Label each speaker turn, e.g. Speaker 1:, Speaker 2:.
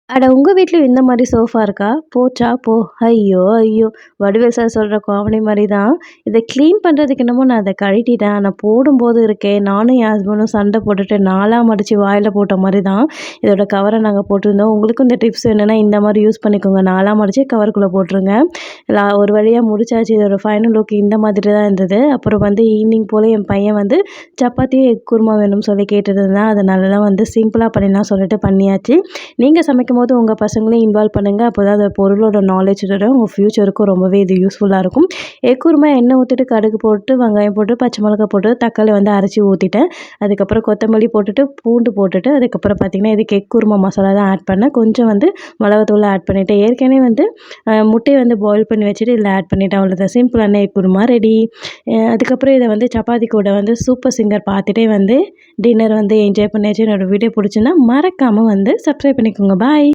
Speaker 1: அட உங்க வீட்லயும் இந்த மாரி சோஃபா இருக்கா? போச்சா போ! ஐயோ! ஐயோ! வடிவேல் சார் சொல்ற காமெடி மாரி தான். இத கிளீன் பண்றதுக்கு என்னமோ நான் அத கழட்டிட்டேன். ஆனா போடும்போது இருக்கே, நானும் என் ஹஸ்பண்டும் சண்டை போட்டுட்டு 4ஆ மடிச்சு வாயில போட்ட மாரி தான் இதோட கவர நாங்க போட்டிருந்தோம். உங்களுக்கும் இந்த டிப்ஸ் வேணும்னா இந்த மாரி யூஸ் பண்ணிக்கோங்க. 4ஆ மடிச்சு கவருக்குள்ள போட்டுருங்க. ஒரு வழியா முடிச்சாச்சு. இதோட ஃபைனல் லுக் இந்த மாதிரி தான் இருந்தது. அப்புறம் வந்து ஈவினிங் போல என் பையன் வந்து சப்பாத்தியும் எக் குருமா வேணும்னு சொல்லி கேட்டுட்டு இருந்தான். அதனால தான் வந்து சிம்பிளா பண்ணிடலாம் சொல்லிட்டு பண்ணியாச்சு. நீங்க சமைக்கும்போது உங்க பசங்களையும் இன்வால்வ் பண்ணுங்க. அப்போதான் அந்த பொருளோட நாலேட்ஜ் வரும். உங்க ஃப்யூச்சருக்கும் ரொம்பவே இது யூஸ்ஃபுல்லா இருக்கும். எக் குருமா எண்ணெய் ஊத்திட்டு, கடுகு போட்டு, வெங்காயம் போட்டு, பச்சை மிளகாய் போட்டு, தக்காளி வந்து அரைச்சு ஊத்திட்டேன். அதுக்கப்புறம் கொத்தமல்லி போட்டுட்டு, பூண்டு போட்டுட்டு, அதுக்கப்புறம் பார்த்தீங்கன்னா, இதுக்கு எக் குருமா மசாலா தான் ஆட் பண்ணேன். கொஞ்சம் வந்து மிளகாத்தூள் ஆட் பண்ணிட்டேன். ஏற்கனவே வந்து முட்டைய வந்து பாயில் பண்ணி வச்சுட்டு இதில ஆட் பண்ணிட்டேன். அவ்வளோதான் சிம்பிளான எக் குருமா ரெடி. அதுக்கப்புறம் இத வந்து சப்பாத்தி கூட வந்து சூப்பர் சிங்கர் பார்த்துட்டே வந்து டின்னர் வந்து என்ஜாய் பண்ணியாச்சு. என்னோட வீடியோ பிடிச்சுன்னா மறக்காம வந்து சப்ஸ்கிரைப் பண்ணிக்கோங்க. பாய்.